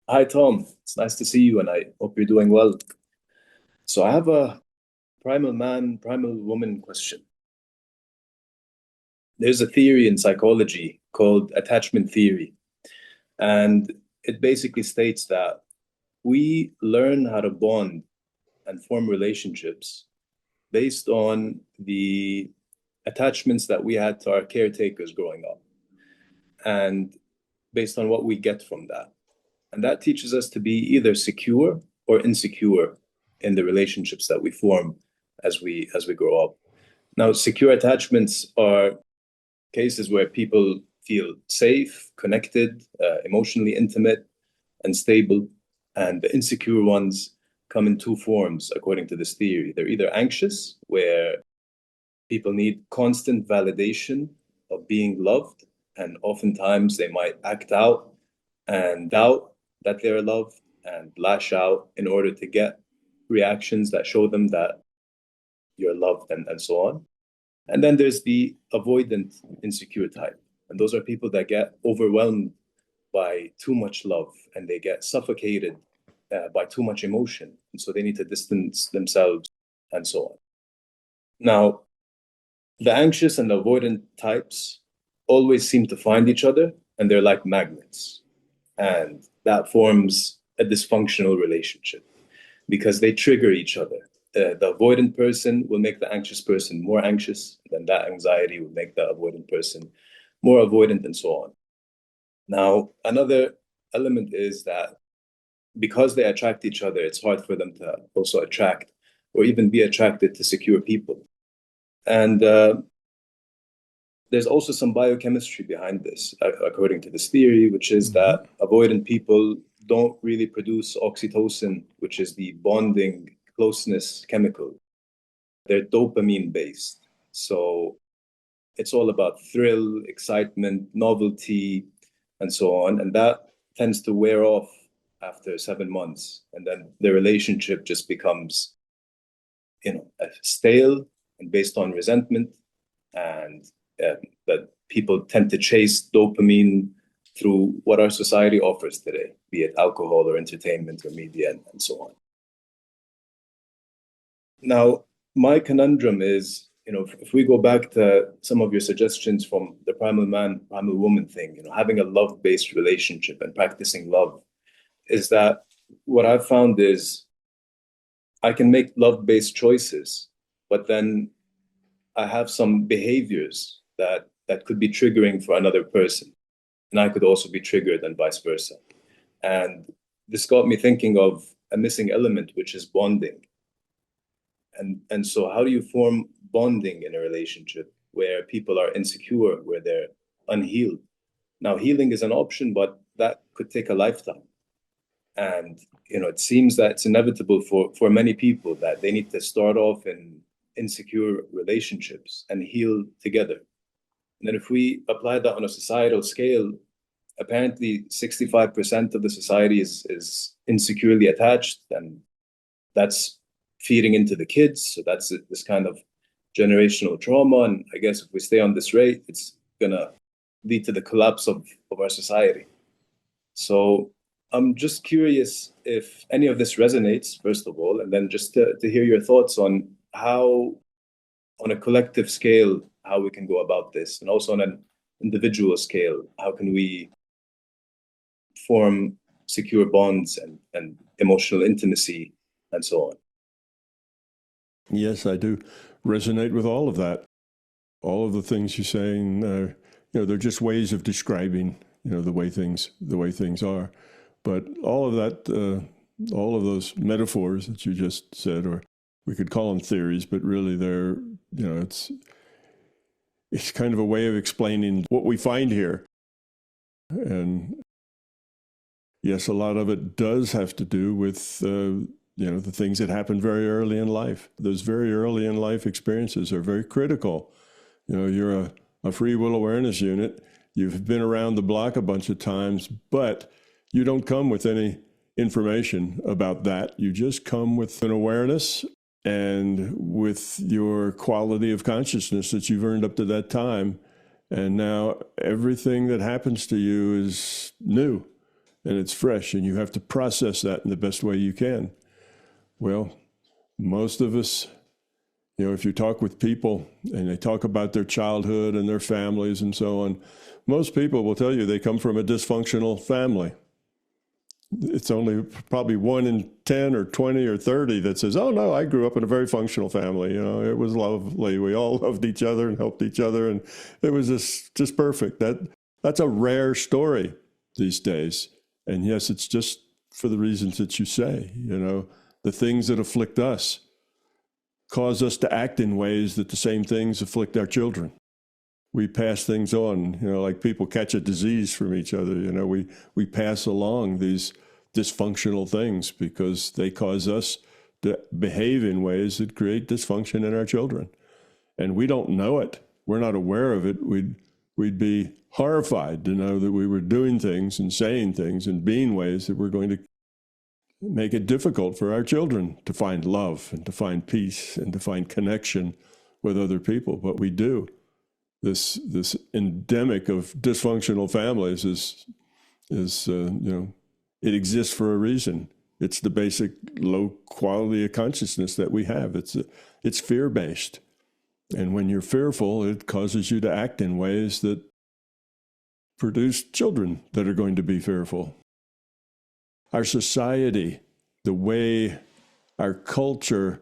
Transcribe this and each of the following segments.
Hi, Tom. It's nice to see you, and I hope you're doing well. So, I have a primal man, primal woman question. There's a theory in psychology called attachment theory, and it basically states that we learn how to bond and form relationships based on the attachments that we had to our caretakers growing up and based on what we get from that. And that teaches us to be either secure or insecure in the relationships that we form as we grow up. Now, secure attachments are cases where people feel safe, connected, emotionally intimate, and stable. And the insecure ones come in two forms, according to this theory. They're either anxious, where people need constant validation of being loved, and oftentimes they might act out and doubt that they're loved and lash out in order to get reactions that show them that you're loved and so on. And then there's the avoidant insecure type. And those are people that get overwhelmed by too much love and they get suffocated by too much emotion. And so they need to distance themselves and so on. Now, the anxious and the avoidant types always seem to find each other and they're like magnets. And that forms a dysfunctional relationship because they trigger each other. The avoidant person will make the anxious person more anxious, then that anxiety will make the avoidant person more avoidant, and so on. Now, another element is that because they attract each other, it's hard for them to also attract or even be attracted to secure people. And there's also some biochemistry behind this, according to this theory, which is that avoidant people don't really produce oxytocin, which is the bonding closeness chemical. They're dopamine based. So it's all about thrill, excitement, novelty, and so on. And that tends to wear off after 7 months. And then the relationship just becomes, stale and based on resentment. And that people tend to chase dopamine through what our society offers today, be it alcohol or entertainment or media and so on. Now, my conundrum is, if we go back to some of your suggestions from the primal man, primal woman thing, having a love-based relationship and practicing love, is that what I've found is I can make love-based choices, but then I have some behaviors that could be triggering for another person, and I could also be triggered and vice versa. And this got me thinking of a missing element, which is bonding. And so how do you form bonding in a relationship where people are insecure, where they're unhealed? Now, healing is an option, but that could take a lifetime. And it seems that it's inevitable for many people that they need to start off in insecure relationships and heal together. And then if we apply that on a societal scale, apparently 65% of the society is insecurely attached, and that's feeding into the kids. So that's this kind of generational trauma. And I guess if we stay on this rate, it's going to lead to the collapse of our society. So I'm just curious if any of this resonates, first of all, and then just to hear your thoughts on how, on a collective scale, how we can go about this, and also on an individual scale, how can we form secure bonds and emotional intimacy and so on. Yes, I do resonate with all of that. All of the things you're saying, they're just ways of describing, the way things are. But all of that, all of those metaphors that you just said, or we could call them theories, but really they're, it's kind of a way of explaining what we find here. And yes, a lot of it does have to do with the things that happen very early in life. Those very early in life experiences are very critical. You're a free will awareness unit. You've been around the block a bunch of times, but you don't come with any information about that. You just come with an awareness and with your quality of consciousness that you've earned up to that time. And now everything that happens to you is new. and it's fresh, and you have to process that in the best way you can. Well, most of us, if you talk with people and they talk about their childhood and their families and so on, most people will tell you they come from a dysfunctional family. It's only probably 1 in 10 or 20 or 30 that says, oh, no, I grew up in a very functional family. It was lovely. We all loved each other and helped each other, and it was just perfect. That's a rare story these days. And yes, it's just for the reasons that you say. The things that afflict us cause us to act in ways that the same things afflict our children. We pass things on, like people catch a disease from each other. We pass along these dysfunctional things because they cause us to behave in ways that create dysfunction in our children. And we don't know it. We're not aware of it. We'd be horrified to know that we were doing things and saying things and being ways that were going to make it difficult for our children to find love and to find peace and to find connection with other people. But we do. This endemic of dysfunctional families is it exists for a reason. It's the basic low quality of consciousness that we have. It's fear-based. And when you're fearful, it causes you to act in ways that produce children that are going to be fearful. Our society, the way our culture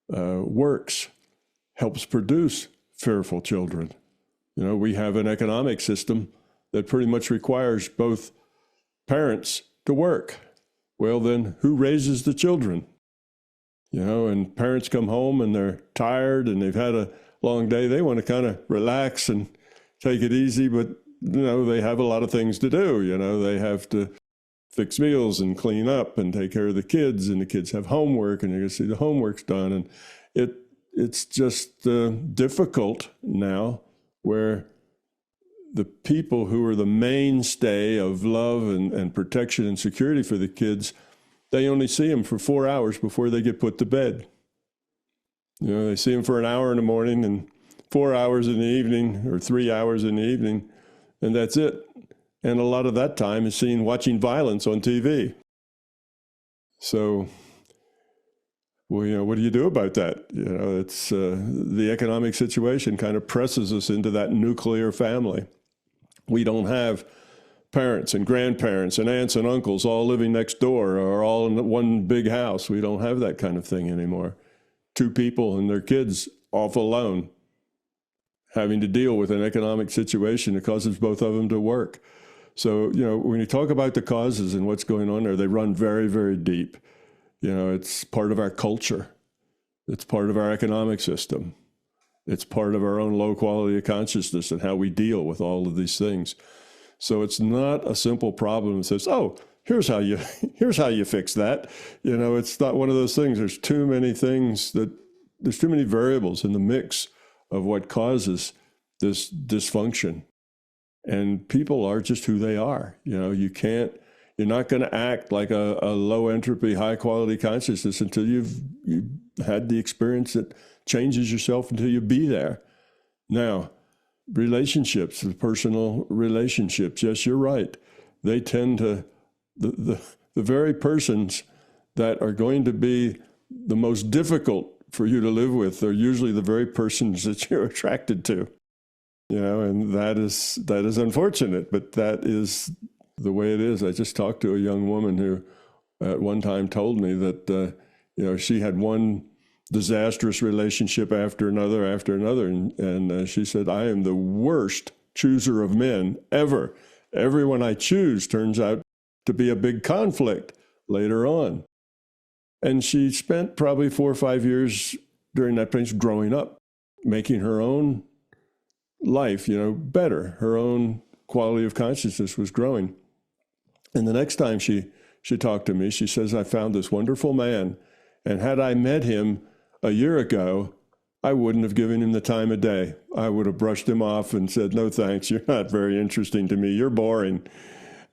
works, helps produce fearful children. We have an economic system that pretty much requires both parents to work. Well, then who raises the children? And parents come home and they're tired and they've had a long day. They want to kind of relax and take it easy, but, they have a lot of things to do. They have to fix meals and clean up and take care of the kids, and the kids have homework, and you're going to see the homework's done. And it's just difficult now, where the people who are the mainstay of love and protection and security for the kids, they only see them for 4 hours before they get put to bed. They see them for an hour in the morning and 4 hours in the evening, or 3 hours in the evening, and that's it. And a lot of that time is watching violence on TV. So, well, what do you do about that? It's the economic situation kind of presses us into that nuclear family. We don't have parents and grandparents and aunts and uncles all living next door or all in one big house. We don't have that kind of thing anymore. 2 people and their kids off alone, having to deal with an economic situation that causes both of them to work. So, when you talk about the causes and what's going on there, they run very, very deep. It's part of our culture. It's part of our economic system. It's part of our own low quality of consciousness and how we deal with all of these things. So it's not a simple problem that says, oh, here's how you fix that. It's not one of those things. There's too many there's too many variables in the mix of what causes this dysfunction. And people are just who they are. You're not going to act like a low entropy, high quality consciousness until you've had the experience that changes yourself until you be there. Now, relationships, the personal relationships, yes, you're right. They tend to, the very persons that are going to be the most difficult for you to live with are usually the very persons that you're attracted to. And that is unfortunate, but that is the way it is. I just talked to a young woman who at one time told me that, she had one disastrous relationship after another, and she said, I am the worst chooser of men ever. Everyone I choose turns out to be a big conflict later on. And she spent probably 4 or 5 years during that place growing up, making her own life, better. Her own quality of consciousness was growing. And the next time she talked to me, she says, I found this wonderful man, and had I met him a year ago, I wouldn't have given him the time of day. I would have brushed him off and said, no thanks, you're not very interesting to me, you're boring.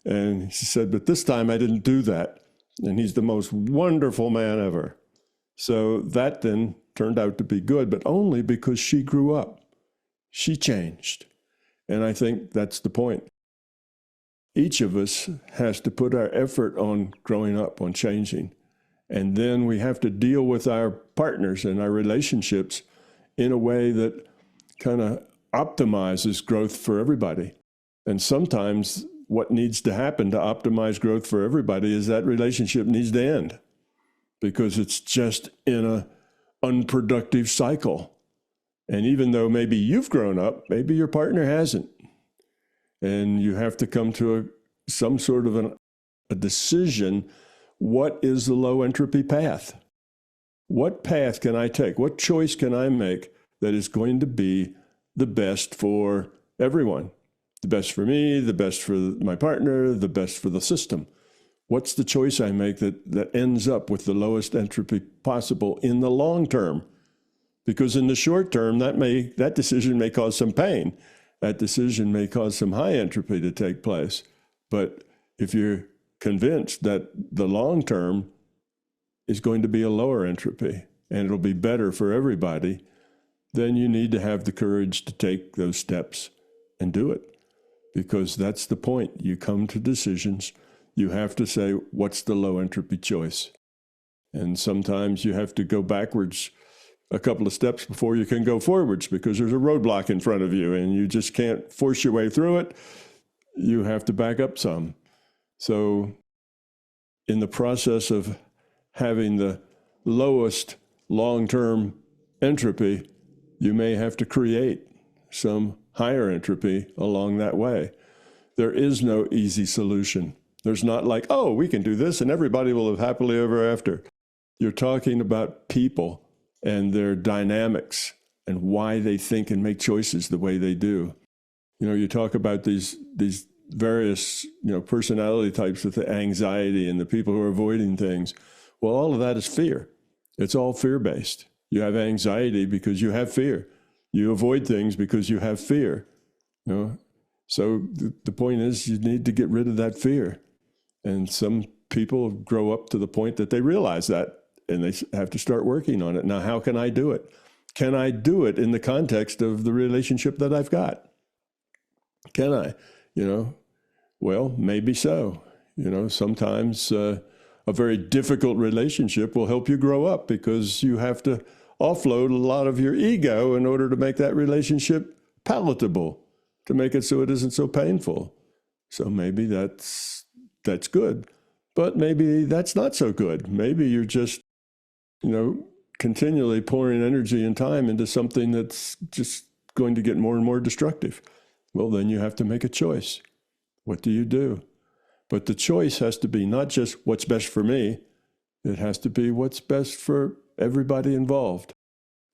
And she said, but this time I didn't do that. And he's the most wonderful man ever. So that then turned out to be good, but only because she grew up. She changed. And I think that's the point. each of us has to put our effort on growing up, on changing. And then we have to deal with our partners and our relationships in a way that kind of optimizes growth for everybody. And sometimes what needs to happen to optimize growth for everybody is that relationship needs to end because it's just in an unproductive cycle. And even though maybe you've grown up, maybe your partner hasn't. And you have to come to some sort of a decision. What is the low entropy path? What path can I take? What choice can I make that is going to be the best for everyone? The best for me, the best for my partner, the best for the system. What's the choice I make that ends up with the lowest entropy possible in the long term? Because in the short term, that decision may cause some pain. That decision may cause some high entropy to take place. But if you're convinced that the long term is going to be a lower entropy and it'll be better for everybody, then you need to have the courage to take those steps and do it. Because that's the point. You come to decisions. You have to say, what's the low entropy choice? And sometimes you have to go backwards a couple of steps before you can go forwards because there's a roadblock in front of you and you just can't force your way through it. You have to back up some. So in the process of having the lowest long-term entropy, you may have to create some higher entropy along that way. There is no easy solution. There's not like, oh, we can do this and everybody will live happily ever after. You're talking about people and their dynamics and why they think and make choices the way they do. You know, you talk about these various, personality types with the anxiety and the people who are avoiding things. Well, all of that is fear. It's all fear-based. You have anxiety because you have fear. You avoid things because you have fear. So the point is you need to get rid of that fear. And some people grow up to the point that they realize that and they have to start working on it. Now, how can I do it? Can I do it in the context of the relationship that I've got? Can I? Well, maybe so. Sometimes a very difficult relationship will help you grow up because you have to offload a lot of your ego in order to make that relationship palatable, to make it so it isn't so painful. So maybe that's good, but maybe that's not so good. Maybe you're just, continually pouring energy and time into something that's just going to get more and more destructive. Well, then you have to make a choice. What do you do? But the choice has to be not just what's best for me. It has to be what's best for everybody involved.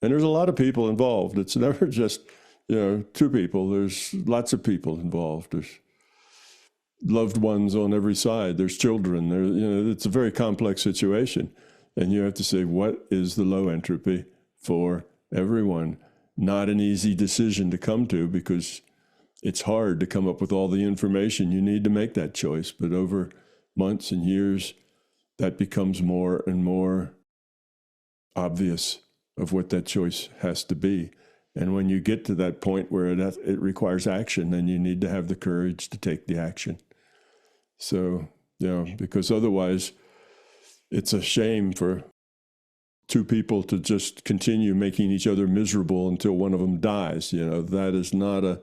And there's a lot of people involved. It's never just, two people. There's lots of people involved. There's loved ones on every side. There's children. It's a very complex situation. And you have to say, what is the low entropy for everyone? Not an easy decision to come to because it's hard to come up with all the information you need to make that choice. But over months and years, that becomes more and more obvious of what that choice has to be. And when you get to that point where it requires action, then you need to have the courage to take the action. So, because otherwise it's a shame for two people to just continue making each other miserable until one of them dies. That is not a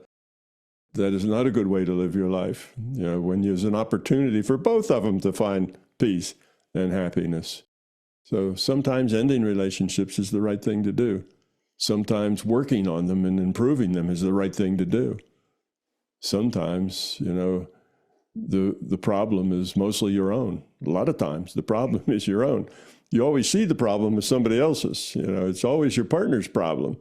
good way to live your life. When there's an opportunity for both of them to find peace and happiness. So sometimes ending relationships is the right thing to do. Sometimes working on them and improving them is the right thing to do. Sometimes, the problem is mostly your own. A lot of times the problem is your own. You always see the problem as somebody else's. It's always your partner's problem.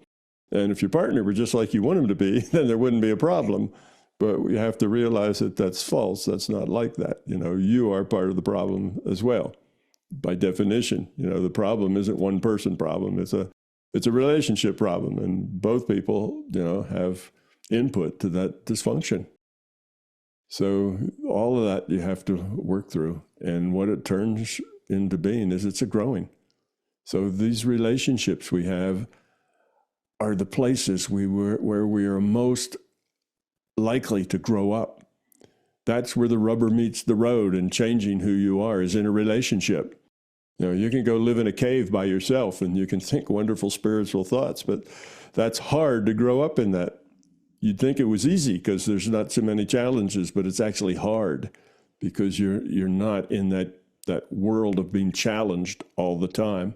And if your partner were just like you want him to be, then there wouldn't be a problem. But we have to realize that that's false. That's not like that. You are part of the problem as well. By definition, the problem isn't one person problem. It's a relationship problem. And both people, have input to that dysfunction. So all of that you have to work through. And what it turns into being is it's a growing. So these relationships we have are the places where we are most likely to grow up. That's where the rubber meets the road, and changing who you are is in a relationship. You know, you can go live in a cave by yourself and you can think wonderful spiritual thoughts, but that's hard to grow up in that. You'd think it was easy because there's not so many challenges, but it's actually hard because you're not in that world of being challenged all the time.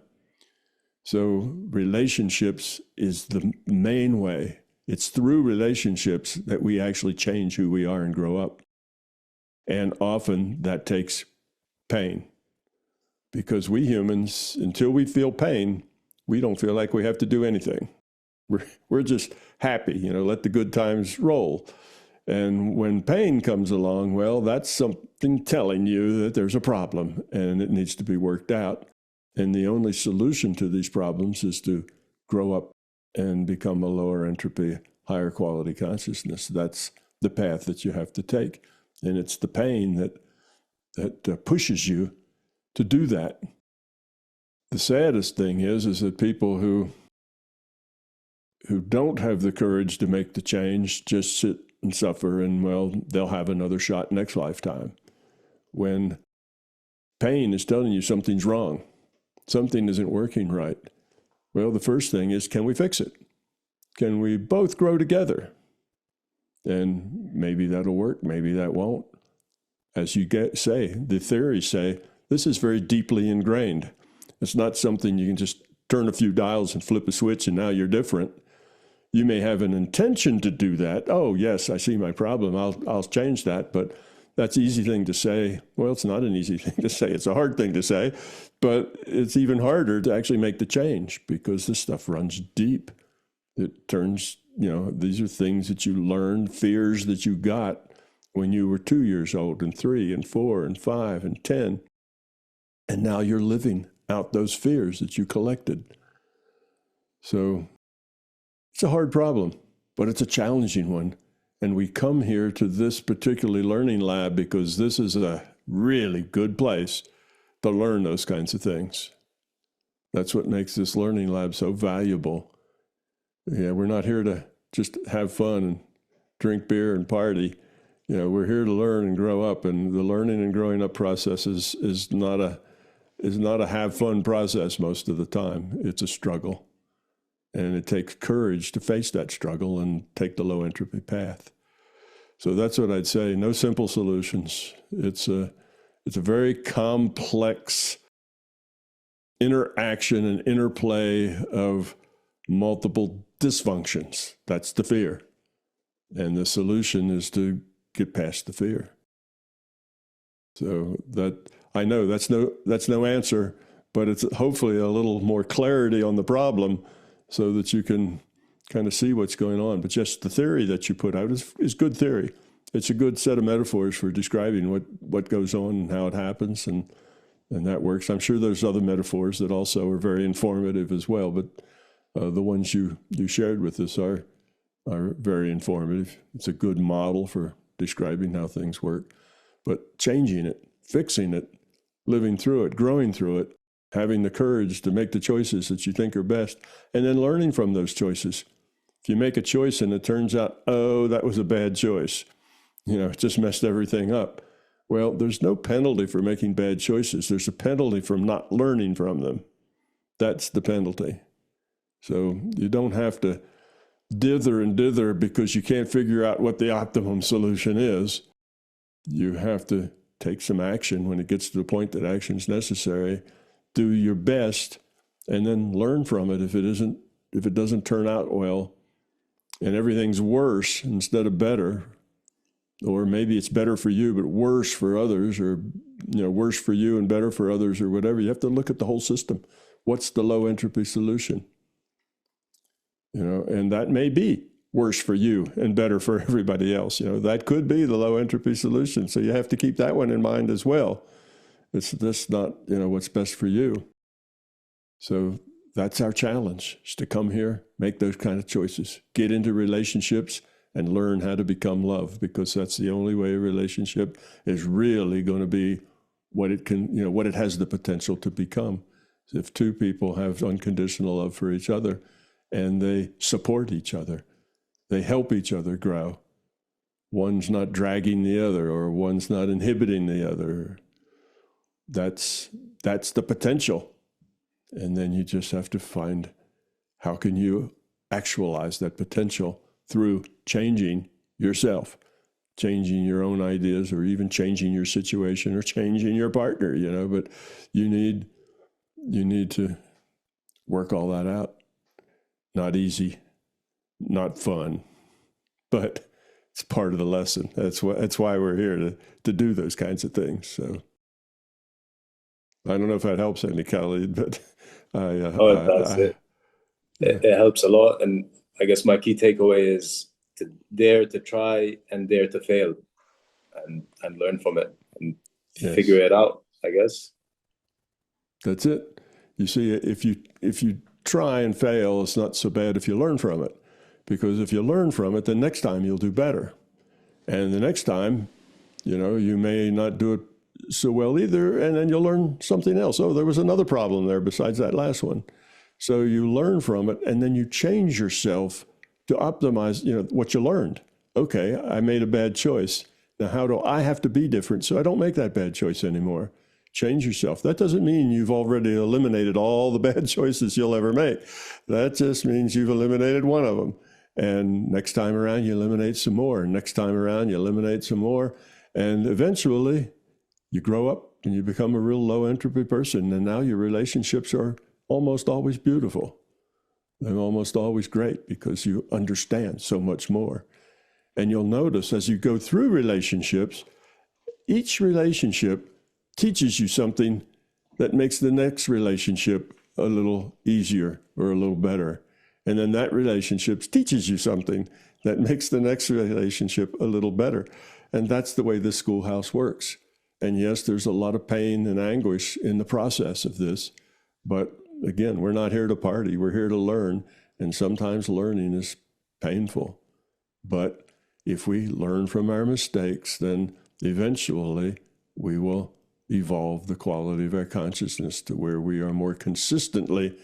So relationships is the main way. It's through relationships that we actually change who we are and grow up. And often that takes pain. Because we humans, until we feel pain, we don't feel like we have to do anything. We're just happy, you know, let the good times roll. And when pain comes along, well, that's something telling you that there's a problem and it needs to be worked out. And the only solution to these problems is to grow up and become a lower entropy, higher quality consciousness. That's the path that you have to take. And it's the pain that pushes you to do that. The saddest thing is that people who don't have the courage to make the change just sit and suffer, and well, they'll have another shot next lifetime. When pain is telling you something's wrong, something isn't working right, well, the first thing is, can we fix it? Can we both grow together? And maybe that'll work, maybe that won't. As you the theories say, this is very deeply ingrained. It's not something you can just turn a few dials and flip a switch and now you're different. You may have an intention to do that. Oh, yes, I see my problem. I'll change that. But that's an easy thing to say. Well, it's not an easy thing to say. It's a hard thing to say. But it's even harder to actually make the change because this stuff runs deep. It turns, you know, these are things that you learned, fears that you got when you were 2 years old and 3 and 4 and 5 and 10. And now you're living out those fears that you collected. So it's a hard problem, but it's a challenging one. And we come here to this particular learning lab because this is a really good place to learn those kinds of things. That's what makes this learning lab so valuable. Yeah, we're not here to just have fun and drink beer and party. You know, we're here to learn and grow up, and the learning and growing up process is not a have fun process most of the time. It's a struggle. And it takes courage to face that struggle and take the low entropy path. So that's what I'd say. No simple solutions. It's a very complex interaction and interplay of multiple dysfunctions. That's the fear. And the solution is to get past the fear. So that, I know that's no answer, but it's hopefully a little more clarity on the problem so that you can kind of see what's going on. But just the theory that you put out is good theory. It's a good set of metaphors for describing what goes on and how it happens, and that works. I'm sure there's other metaphors that also are very informative as well, but the ones you shared with us are very informative. It's a good model for describing how things work. But changing it, fixing it, living through it, growing through it, having the courage to make the choices that you think are best, and then learning from those choices. If you make a choice and it turns out, oh, that was a bad choice, you know, it just messed everything up. Well, there's no penalty for making bad choices. There's a penalty from not learning from them. That's the penalty. So you don't have to dither and dither because you can't figure out what the optimum solution is. You have to take some action when it gets to the point that action is necessary. Do your best, and then learn from it if it doesn't turn out well, and everything's worse instead of better, or maybe it's better for you but worse for others, or worse for you and better for others, or whatever. You have to look at the whole system. What's the low entropy solution? And that may be worse for you and better for everybody else. That could be the low entropy solution. So you have to keep that one in mind as well. It's just not, what's best for you. So that's our challenge, is to come here, make those kind of choices, get into relationships and learn how to become love, because that's the only way a relationship is really going to be what it can, what it has the potential to become. If two people have unconditional love for each other and they support each other, they help each other grow, one's not dragging the other, or one's not inhibiting the other. That's the potential. And then you just have to find, how can you actualize that potential through changing yourself, changing your own ideas, or even changing your situation, or changing your partner, but you need to work all that out. Not easy, not fun, but it's part of the lesson. That's why we're here, to do those kinds of things. So I don't know if that helps any, Khalid, but it does. It helps a lot. And I guess my key takeaway is to dare to try and dare to fail, and learn from it and figure it out, I guess. That's it. You see, if you try and fail, it's not so bad if you learn from it. Because if you learn from it, then next time you'll do better. And the next time, you may not do it so well either, and then you'll learn something else. Oh, there was another problem there besides that last one. So you learn from it, and then you change yourself to optimize, what you learned. Okay, I made a bad choice. Now, how do I have to be different so I don't make that bad choice anymore? Change yourself. That doesn't mean you've already eliminated all the bad choices you'll ever make. That just means you've eliminated one of them. And next time around, you eliminate some more. Next time around, you eliminate some more. And eventually, you grow up and you become a real low entropy person. And now your relationships are almost always beautiful. They're almost always great because you understand so much more. And you'll notice as you go through relationships, each relationship teaches you something that makes the next relationship a little easier or a little better. And then that relationship teaches you something that makes the next relationship a little better. And that's the way the schoolhouse works. And yes, there's a lot of pain and anguish in the process of this. But again, we're not here to party. We're here to learn. And sometimes learning is painful. But if we learn from our mistakes, then eventually we will evolve the quality of our consciousness to where we are more consistently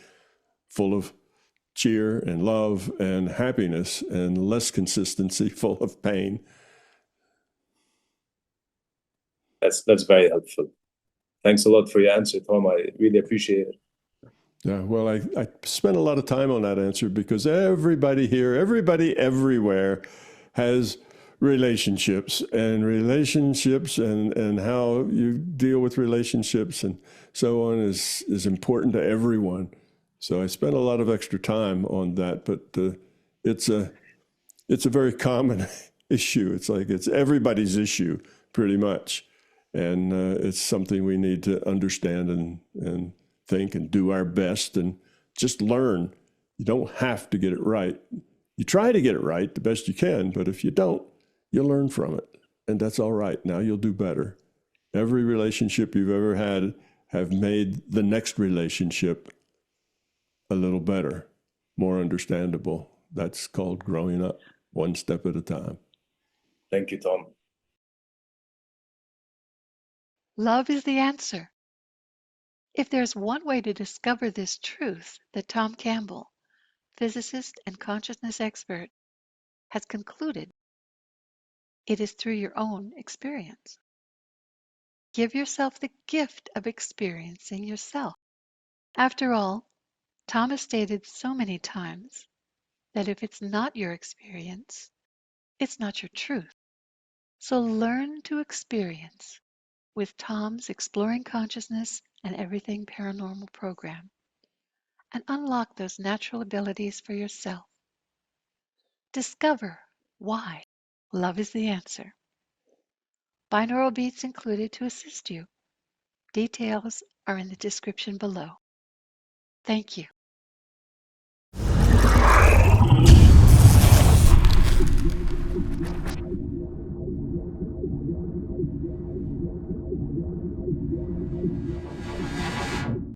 full of cheer and love and happiness, and less consistency full of pain. That's very helpful. Thanks a lot for your answer, Tom. I really appreciate it. Yeah, well, I spent a lot of time on that answer because everybody here, everybody everywhere has relationships and how you deal with relationships and so on is important to everyone. So I spent a lot of extra time on that, but it's a very common issue. It's like it's everybody's issue pretty much. And it's something we need to understand and think and do our best and just learn. You don't have to get it right. You try to get it right the best you can, but if you don't, you'll learn from it. And that's all right. Now you'll do better. Every relationship you've ever had have made the next relationship a little better, more understandable. That's called growing up, one step at a time. Thank you, Tom. Love is the answer. If there's one way to discover this truth that Tom Campbell, physicist and consciousness expert, has concluded, it is through your own experience. Give yourself the gift of experiencing yourself. After all, Tom has stated so many times that if it's not your experience, it's not your truth. So learn to experience with Tom's Exploring Consciousness and Everything Paranormal program, and unlock those natural abilities for yourself. Discover why love is the answer. Binaural beats included to assist you. Details are in the description below. Thank you.